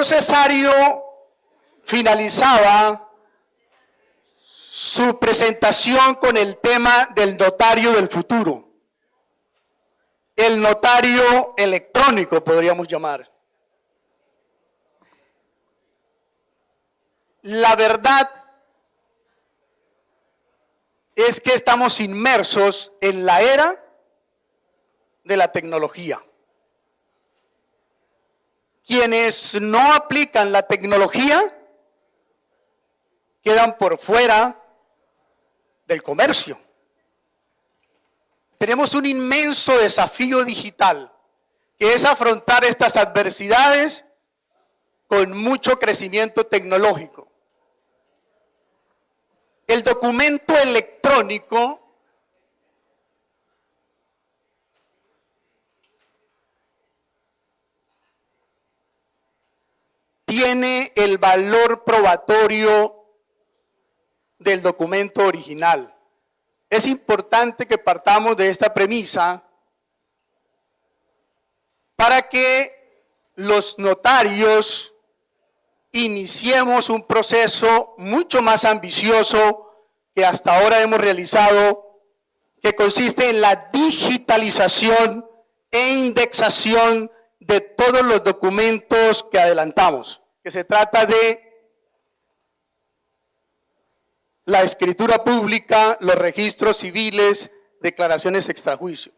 Cesario finalizaba su presentación con el tema del notario del futuro. El notario electrónico, podríamos llamar. La verdad es que estamos inmersos en la era de la tecnología. Quienes no aplican la tecnología quedan por fuera del comercio. Tenemos un inmenso desafío digital, que es afrontar estas adversidades con mucho crecimiento tecnológico. El documento electrónico tiene el valor probatorio del documento original. Es importante que partamos de esta premisa para que los notarios iniciemos un proceso mucho más ambicioso que hasta ahora hemos realizado, que consiste en la digitalización e indexación de todos los documentos que adelantamos, que se trata de la escritura pública, los registros civiles, declaraciones extrajuicio.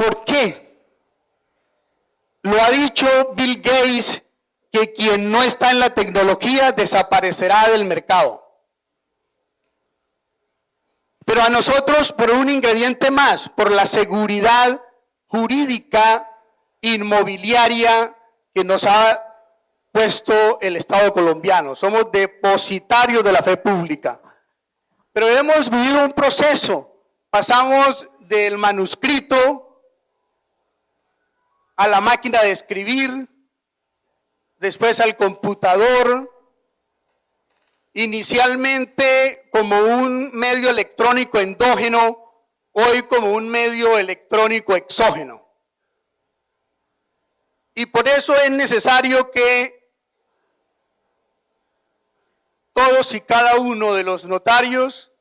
¿Por qué? Lo ha dicho Bill Gates, que quien no está en la tecnología desaparecerá del mercado. Pero a nosotros, por un ingrediente más, por la seguridad jurídica inmobiliaria que nos ha puesto el Estado colombiano. Somos depositarios de la fe pública. Pero hemos vivido un proceso. Pasamos del manuscrito a la máquina de escribir, después al computador, inicialmente como un medio electrónico endógeno, hoy como un medio electrónico exógeno. Y por eso es necesario que todos y cada uno de los notarios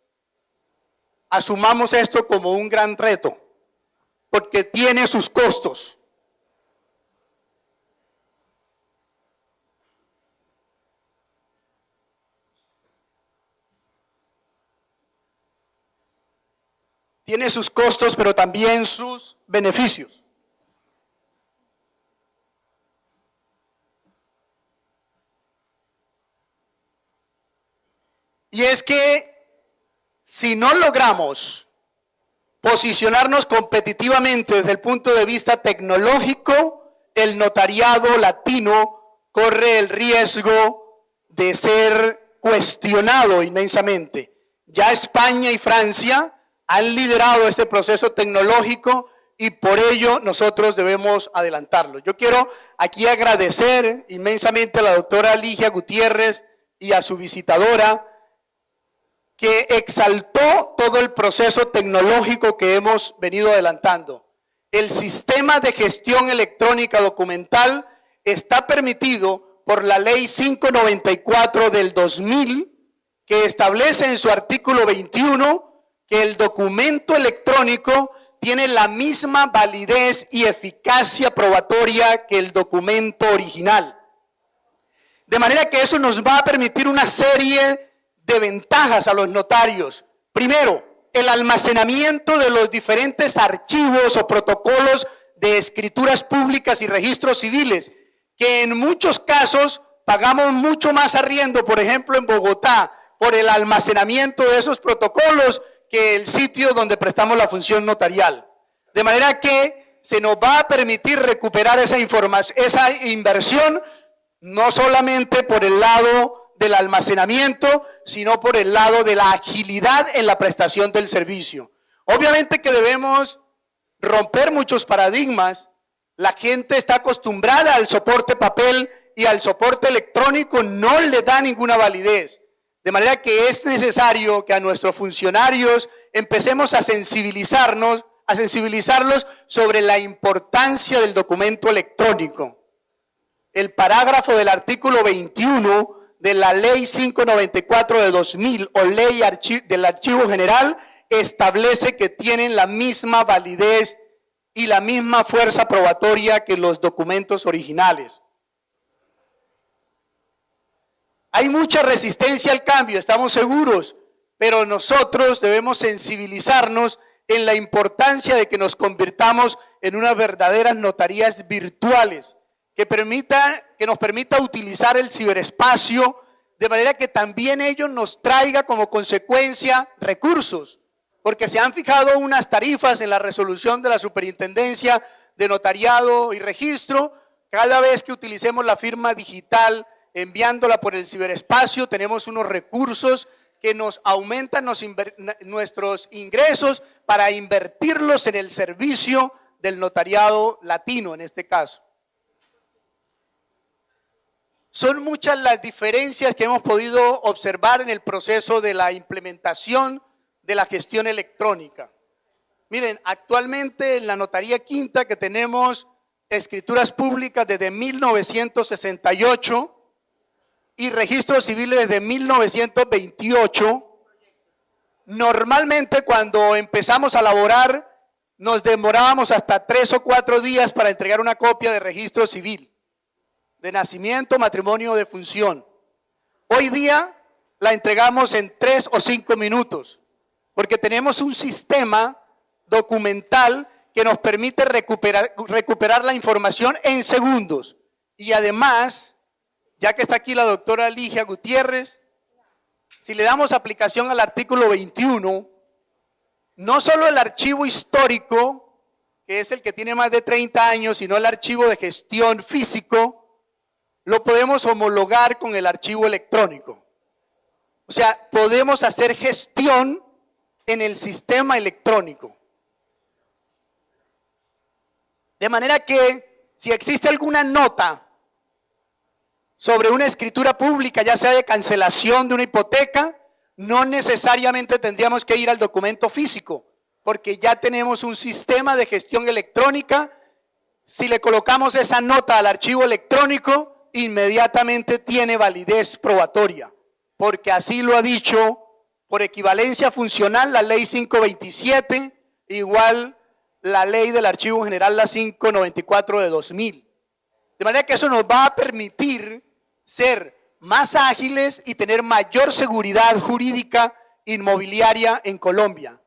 asumamos esto como un gran reto, porque tiene sus costos. Tiene sus costos, pero también sus beneficios. Y es que si no logramos posicionarnos competitivamente desde el punto de vista tecnológico, el notariado latino corre el riesgo de ser cuestionado inmensamente. Ya España y Francia han liderado este proceso tecnológico y por ello nosotros debemos adelantarlo. Yo quiero aquí agradecer inmensamente a la doctora Ligia Gutiérrez y a su visitadora, que exaltó todo el proceso tecnológico que hemos venido adelantando. El sistema de gestión electrónica documental está permitido por la Ley 594 del 2000, que establece en su artículo 21 que el documento electrónico tiene la misma validez y eficacia probatoria que el documento original. De manera que eso nos va a permitir una serie de ventajas a los notarios. Primero, el almacenamiento de los diferentes archivos o protocolos de escrituras públicas y registros civiles, que en muchos casos pagamos mucho más arriendo, por ejemplo en Bogotá, por el almacenamiento de esos protocolos que el sitio donde prestamos la función notarial. De manera que se nos va a permitir recuperar esa información, esa inversión, no solamente por el lado del almacenamiento, sino por el lado de la agilidad en la prestación del servicio. Obviamente que debemos romper muchos paradigmas. La gente está acostumbrada al soporte papel y al soporte electrónico no le da ninguna validez. De manera que es necesario que a nuestros funcionarios empecemos a sensibilizarlos sobre la importancia del documento electrónico. El parágrafo del artículo 21 de la Ley 594 de 2000 o Ley del Archivo General establece que tienen la misma validez y la misma fuerza probatoria que los documentos originales. Hay mucha resistencia al cambio, estamos seguros, pero nosotros debemos sensibilizarnos en la importancia de que nos convirtamos en unas verdaderas notarías virtuales que nos permita utilizar el ciberespacio de manera que también ello nos traiga como consecuencia recursos, porque se han fijado unas tarifas en la resolución de la Superintendencia de Notariado y Registro. Cada vez que utilicemos la firma digital enviándola por el ciberespacio, tenemos unos recursos que nos aumentan nuestros ingresos para invertirlos en el servicio del notariado latino en este caso. Son muchas las diferencias que hemos podido observar en el proceso de la implementación de la gestión electrónica. Miren, actualmente en la Notaría Quinta, que tenemos escrituras públicas desde 1968 y registros civiles desde 1928, normalmente cuando empezamos a laborar nos demorábamos hasta 3 o 4 días para entregar una copia de registro civil, de nacimiento, matrimonio o de función. Hoy día la entregamos en 3 o 5 minutos, porque tenemos un sistema documental que nos permite recuperar la información en segundos. Y además, ya que está aquí la doctora Ligia Gutiérrez, si le damos aplicación al artículo 21, no solo el archivo histórico, que es el que tiene más de 30 años, sino el archivo de gestión físico, lo podemos homologar con el archivo electrónico. O sea, podemos hacer gestión en el sistema electrónico. De manera que si existe alguna nota sobre una escritura pública, ya sea de cancelación de una hipoteca, no necesariamente tendríamos que ir al documento físico, porque ya tenemos un sistema de gestión electrónica. Si le colocamos esa nota al archivo electrónico, inmediatamente tiene validez probatoria, porque así lo ha dicho por equivalencia funcional la Ley 527, igual la Ley del Archivo General, la 594 de 2000. De manera que eso nos va a permitir ser más ágiles y tener mayor seguridad jurídica inmobiliaria en Colombia.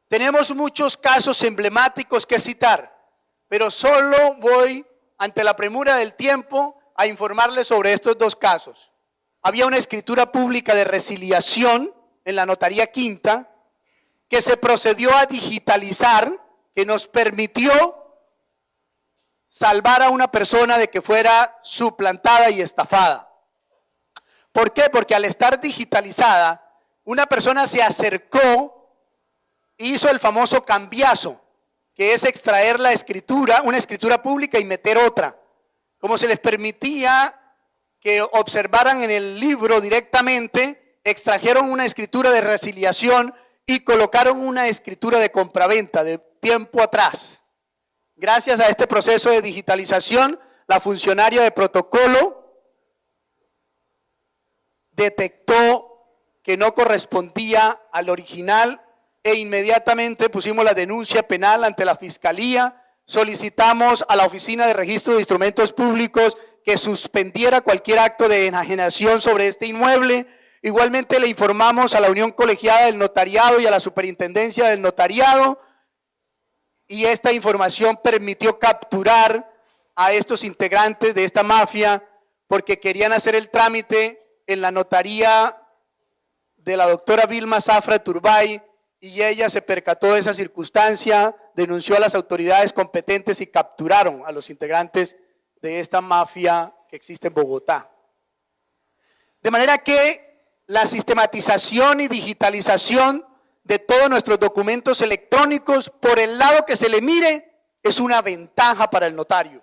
Tenemos muchos casos emblemáticos que citar, pero solo voy, ante la premura del tiempo, a informarles sobre estos 2 casos. Había una escritura pública de resiliación en la Notaría Quinta que se procedió a digitalizar, que nos permitió salvar a una persona de que fuera suplantada y estafada. ¿Por qué? Porque al estar digitalizada, una persona se acercó e hizo el famoso cambiazo, que es extraer la escritura, una escritura pública y meter otra. Como se les permitía que observaran en el libro directamente, extrajeron una escritura de resiliación y colocaron una escritura de compraventa de tiempo atrás. Gracias a este proceso de digitalización, la funcionaria de protocolo detectó que no correspondía al original e inmediatamente pusimos la denuncia penal ante la Fiscalía. Solicitamos a la Oficina de Registro de Instrumentos Públicos que suspendiera cualquier acto de enajenación sobre este inmueble. Igualmente le informamos a la Unión Colegiada del Notariado y a la Superintendencia del Notariado, y esta información permitió capturar a estos integrantes de esta mafia porque querían hacer el trámite en la notaría de la doctora Vilma Zafra Turbay, y ella se percató de esa circunstancia, denunció a las autoridades competentes y capturaron a los integrantes de esta mafia que existe en Bogotá. De manera que la sistematización y digitalización de todos nuestros documentos electrónicos, por el lado que se le mire, es una ventaja para el notario.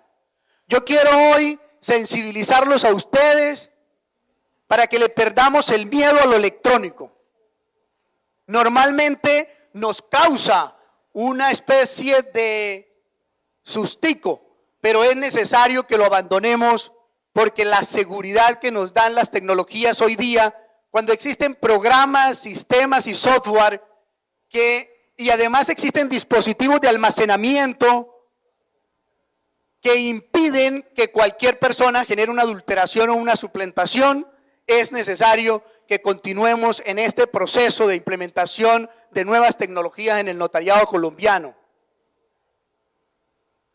Yo quiero hoy sensibilizarlos a ustedes para que le perdamos el miedo a lo electrónico. Normalmente nos causa una especie de sustico, pero es necesario que lo abandonemos porque la seguridad que nos dan las tecnologías hoy día, cuando existen programas, sistemas y software y además existen dispositivos de almacenamiento que impiden que cualquier persona genere una adulteración o una suplantación, es necesario que continuemos en este proceso de implementación de nuevas tecnologías en el notariado colombiano.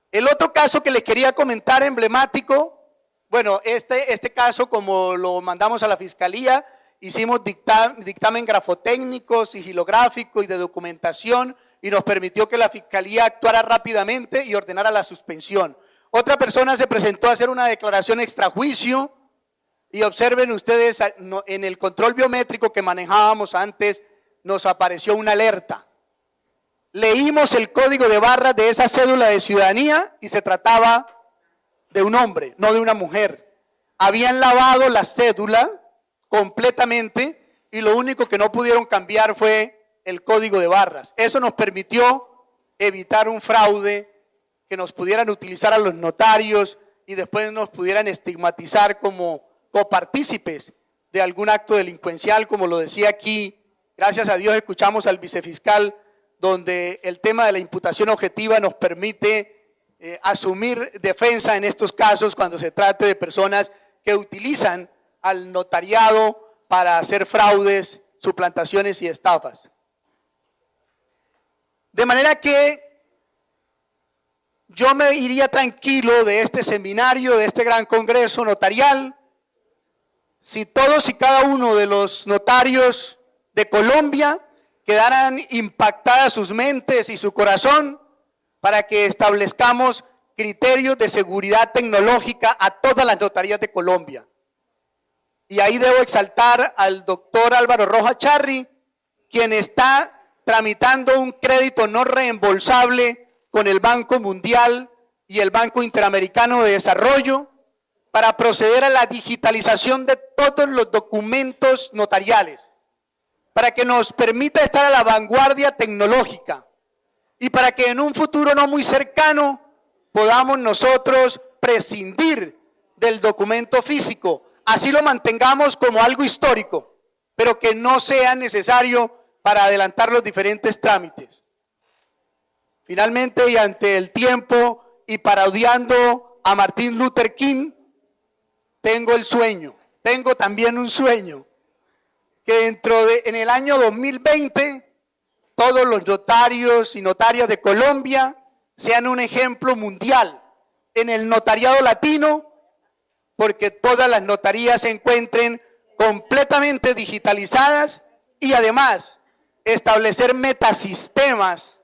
El otro caso que les quería comentar emblemático, bueno, este caso como lo mandamos a la Fiscalía, hicimos dictamen grafotécnico, sigilográfico y de documentación y nos permitió que la Fiscalía actuara rápidamente y ordenara la suspensión. Otra persona se presentó a hacer una declaración extrajuicio y observen ustedes, en el control biométrico que manejábamos antes, nos apareció una alerta. Leímos el código de barras de esa cédula de ciudadanía y se trataba de un hombre, no de una mujer. Habían lavado la cédula completamente y lo único que no pudieron cambiar fue el código de barras. Eso nos permitió evitar un fraude, que nos pudieran utilizar a los notarios y después nos pudieran estigmatizar como copartícipes de algún acto delincuencial, como lo decía aquí. Gracias a Dios escuchamos al vicefiscal, donde el tema de la imputación objetiva nos permite asumir defensa en estos casos cuando se trate de personas que utilizan al notariado para hacer fraudes, suplantaciones y estafas. De manera que yo me iría tranquilo de este seminario, de este gran congreso notarial, si todos y cada uno de los notarios de Colombia quedaran impactadas sus mentes y su corazón para que establezcamos criterios de seguridad tecnológica a todas las notarías de Colombia. Y ahí debo exaltar al doctor Álvaro Rojas Charri, quien está tramitando un crédito no reembolsable con el Banco Mundial y el Banco Interamericano de Desarrollo para proceder a la digitalización de todos los documentos notariales, para que nos permita estar a la vanguardia tecnológica y para que en un futuro no muy cercano podamos nosotros prescindir del documento físico, así lo mantengamos como algo histórico, pero que no sea necesario para adelantar los diferentes trámites. Finalmente, y ante el tiempo y parodiando a Martin Luther King, tengo también un sueño, que en el año 2020 todos los notarios y notarias de Colombia sean un ejemplo mundial en el notariado latino, porque todas las notarías se encuentren completamente digitalizadas y además establecer metasistemas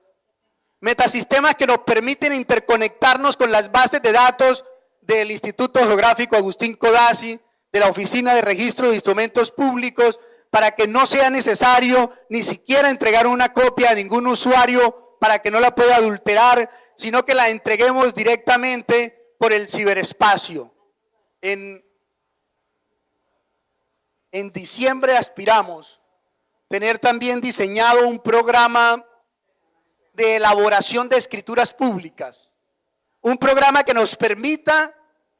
que nos permiten interconectarnos con las bases de datos del Instituto Geográfico Agustín Codazzi, de la Oficina de Registro de Instrumentos Públicos, para que no sea necesario ni siquiera entregar una copia a ningún usuario para que no la pueda adulterar, sino que la entreguemos directamente por el ciberespacio. En diciembre aspiramos tener también diseñado un programa de elaboración de escrituras públicas, un programa que nos permita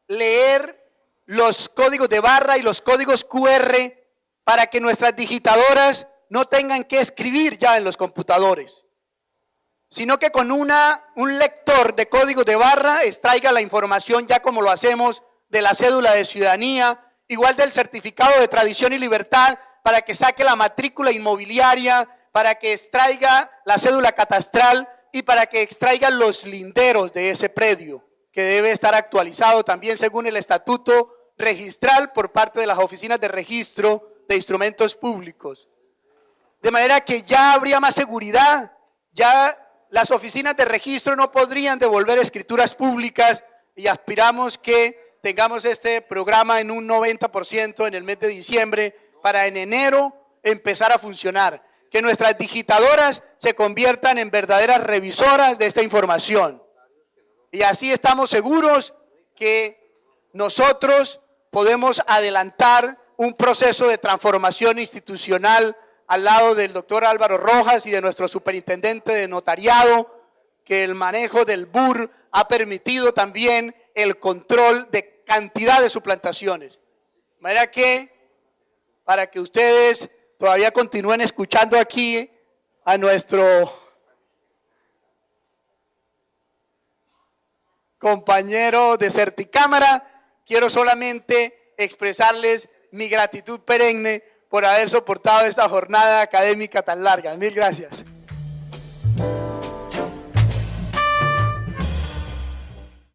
leer los códigos de barra y los códigos QR para que nuestras digitadoras no tengan que escribir ya en los computadores, sino que con un lector de códigos de barra extraiga la información ya como lo hacemos de la cédula de ciudadanía, igual del certificado de tradición y libertad, para que saque la matrícula inmobiliaria, para que extraiga la cédula catastral y para que extraiga los linderos de ese predio, que debe estar actualizado también según el estatuto registral por parte de las oficinas de registro de instrumentos públicos. De manera que ya habría más seguridad, ya las oficinas de registro no podrían devolver escrituras públicas y aspiramos que tengamos este programa en un 90% en el mes de diciembre para en enero empezar a funcionar. Que nuestras digitadoras se conviertan en verdaderas revisoras de esta información. Y así estamos seguros que nosotros podemos adelantar un proceso de transformación institucional al lado del doctor Álvaro Rojas y de nuestro superintendente de notariado, que el manejo del BUR ha permitido también el control de cantidad de suplantaciones. De manera que, para que ustedes todavía continúen escuchando aquí a nuestro compañero de Certicámara, quiero solamente expresarles mi gratitud perenne por haber soportado esta jornada académica tan larga. Mil gracias.